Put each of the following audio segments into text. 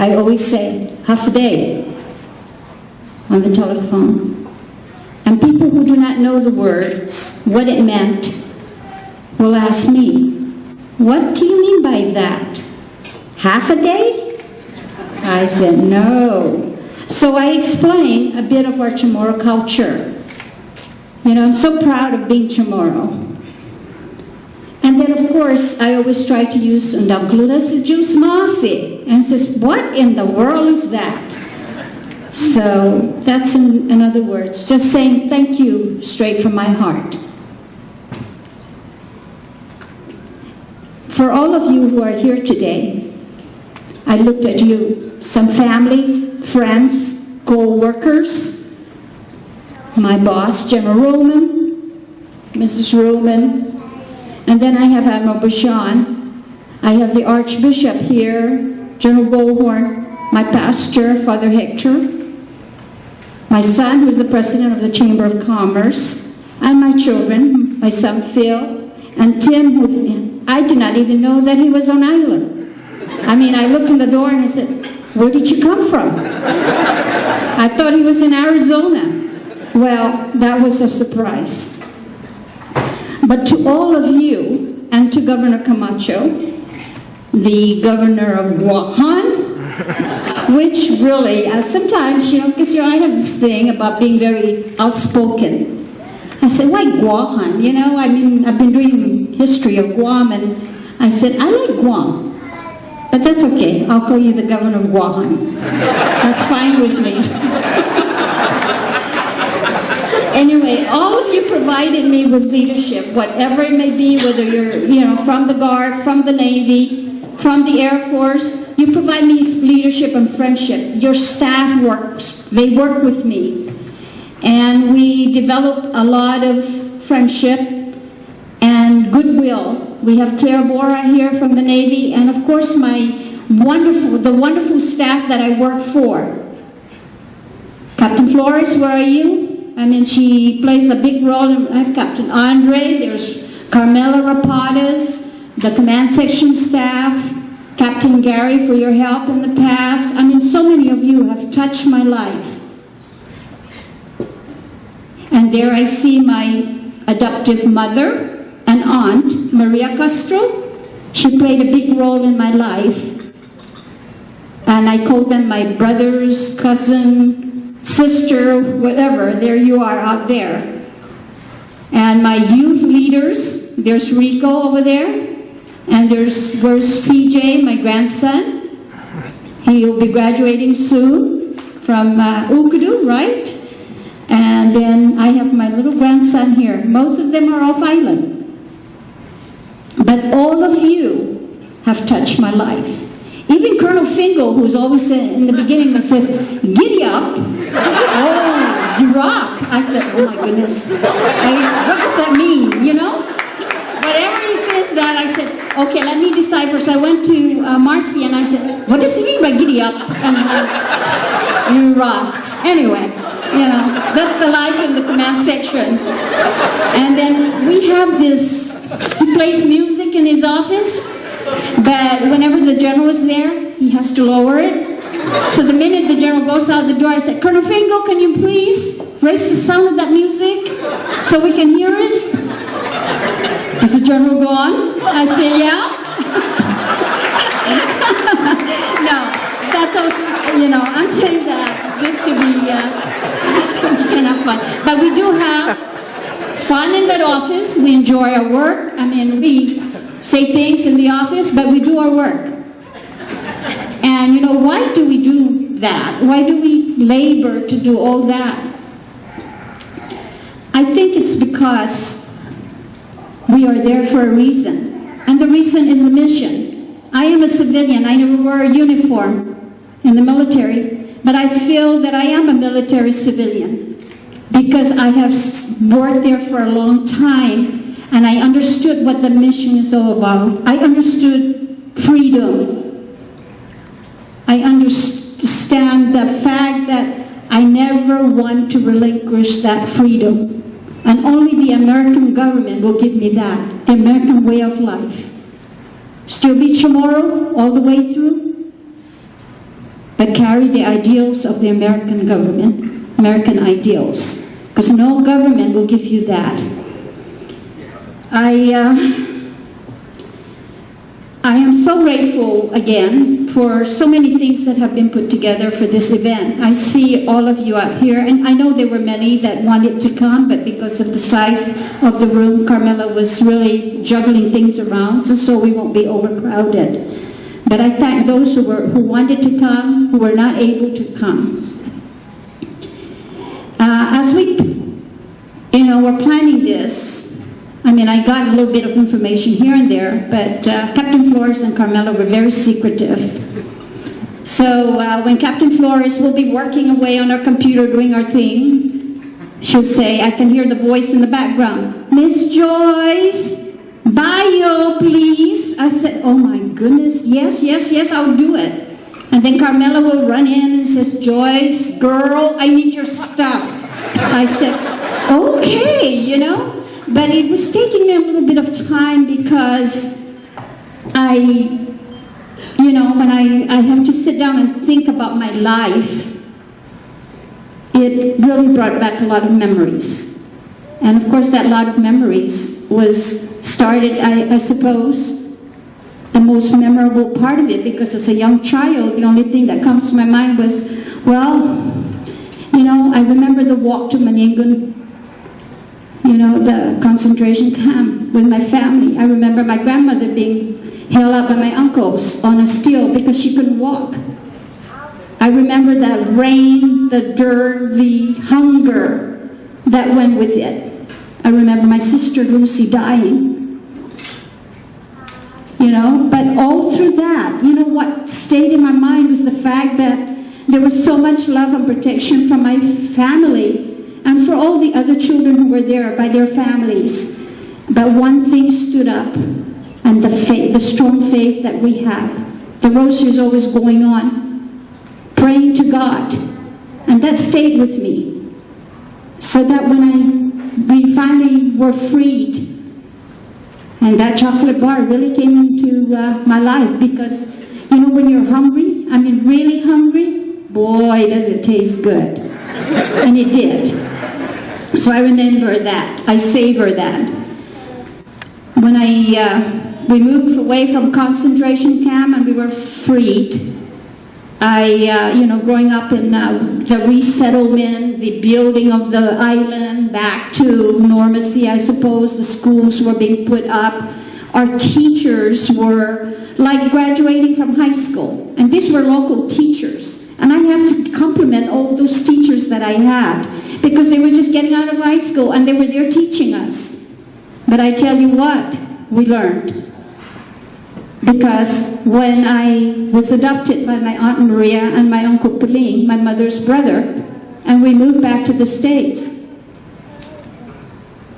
I always say, half a day on the telephone. And people who do not know the words, what it meant, will ask me, what do you mean by that? Half a day? I said, no. So I explained a bit of our Chamorro culture. You know, I'm so proud of being Chamorro. And then, of course, I always try to use "Undakulas juice masi," and says, "What in the world is that?" So that's in other words, just saying thank you straight from my heart. For all of you who are here today, I looked at you, some families, friends, co-workers, my boss, General Roman, Mrs. Roman, and then I have Admiral Bashan. I have the Archbishop here, General Bullhorn, my pastor, Father Hector, my son, who is the president of the Chamber of Commerce, and my children, my son Phil, and Tim, who I did not even know that he was on island. I mean, I looked in the door and I said, where did you come from? I thought he was in Arizona. Well, that was a surprise. But to all of you, and to Governor Camacho, the governor of Guahan, which really, sometimes, because I have this thing about being very outspoken. I said, why Guahan? I mean, I've been doing history of Guam, and I said, I like Guam. But that's okay, I'll call you the governor of Guahan. That's fine with me. Anyway, all of you provided me with leadership, whatever it may be, whether you're, from the Guard, from the Navy, from the Air Force, you provide me leadership and friendship. Your staff works, they work with me. And we develop a lot of friendship and goodwill. We have Claire Bora here from the Navy, and of course the wonderful staff that I work for. Captain Flores, where are you? I mean, she plays a big role. I have Captain Andre, there's Carmela Rapadas, the command section staff, Captain Gary for your help in the past. I mean, so many of you have touched my life. And there I see my adoptive mother and aunt, Maria Castro. She played a big role in my life. And I call them my brothers, cousin, sister, whatever. There you are out there. And my youth leaders, there's Rico over there. And where's CJ, my grandson. He will be graduating soon from Ukudu, right? And then I have my little grandson here. Most of them are off island. But all of you have touched my life. Even Colonel Fingal, who's always in the beginning that says, giddy up. Oh, you rock. I said, oh my goodness. What does that mean, Whatever he says that, I said, okay, let me decipher. So I went to Marcy and I said, what does he mean by giddy up? And you rock. Anyway, that's the life in the command section. And then we have this, he plays music in his office, but whenever the general is there, he has to lower it. So the minute the general goes out the door, I said, Colonel Fingal, can you please raise the sound of that music so we can hear it? Does the general go on? I say, yeah. No, that's also, I'm saying that this could be kind of fun. But we do have fun in that office. We enjoy our work. I mean, we say things in the office, but we do our work. And why do we do that? Why do we labor to do all that? I think it's because we are there for a reason. And the reason is the mission. I am a civilian. I never wore a uniform in the military, but I feel that I am a military civilian because I have worked there for a long time and I understood what the mission is all about. I understood freedom. I understand the fact that I never want to relinquish that freedom. And only the American government will give me that, the American way of life. Still be Chamorro all the way through. but carry the ideals of the American government, American ideals, because no government will give you that. I am so grateful again for so many things that have been put together for this event. I see all of you out here, and I know there were many that wanted to come, but because of the size of the room, Carmela was really juggling things around, so we won't be overcrowded. But I thank those who wanted to come, who were not able to come. As we, were planning this, I got a little bit of information here and there, but Captain Flores and Carmela were very secretive. So when Captain Flores will be working away on our computer doing our thing, she'll say, I can hear the voice in the background, Miss Joyce, bio, please. I said, oh my goodness, yes, I'll do it. And then Carmela will run in and says, Joyce, girl, I need your stuff. I said, okay, But it was taking me a little bit of time because when I have to sit down and think about my life, it really brought back a lot of memories. And of course that lot of memories was started, I suppose, the most memorable part of it, because as a young child, the only thing that comes to my mind was, I remember the walk to Maningun, the concentration camp with my family. I remember my grandmother being held up by my uncles on a steel because she couldn't walk. I remember the rain, the dirt, the hunger that went with it. I remember my sister Lucy dying. But all through that, what stayed in my mind was the fact that there was so much love and protection from my family and for all the other children who were there by their families. But one thing stood up, and the strong faith that we have. The rosary is always going on, praying to God, and that stayed with me. So that when we finally were freed, and that chocolate bar really came into my life, because when you're hungry, really hungry, boy, does it taste good. And it did. So I remember that. I savor that. When we moved away from concentration camp and we were freed, growing up in the resettlement, the building of the island back to normalcy, I suppose, the schools were being put up. Our teachers were like graduating from high school, and these were local teachers. And I have to compliment all those teachers that I had, because they were just getting out of high school and they were there teaching us. But I tell you what, we learned. Because when I was adopted by my Aunt Maria and my Uncle Pauline, my mother's brother, and we moved back to the States,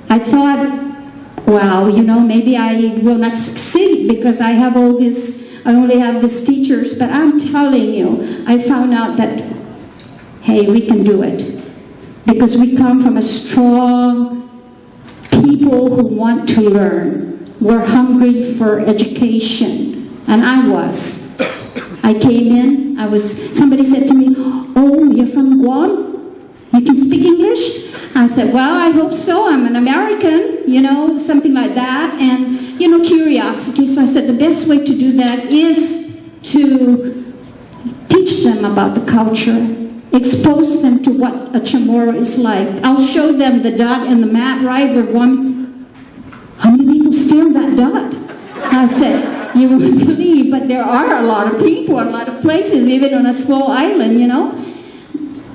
I thought, wow, maybe I will not succeed because I have all this, I only have these teachers. But I'm telling you, I found out that, hey, we can do it. Because we come from a strong people who want to learn. We're hungry for education, and I was. I came in, somebody said to me, oh, you're from Guam? You can speak English? I said, well, I hope so. I'm an American, something like that, and, curiosity. So I said the best way to do that is to teach them about the culture, expose them to what a Chamorro is like. I'll show them the dot in the map, right, where how many people stay on that dot? I said, you wouldn't believe, but there are a lot of people, a lot of places, even on a small island,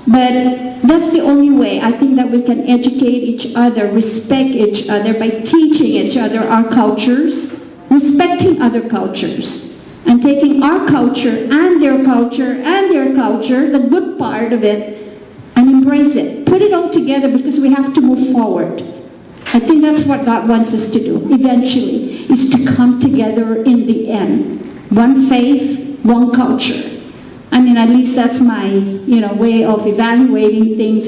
But that's the only way I think that we can educate each other, respect each other by teaching each other our cultures, respecting other cultures, and taking our culture and their culture and their culture, the good part of it, and embrace it. Put it all together, because we have to move forward. I think that's what God wants us to do eventually, is to come together in the end. One faith, one culture. At least that's my, way of evaluating things.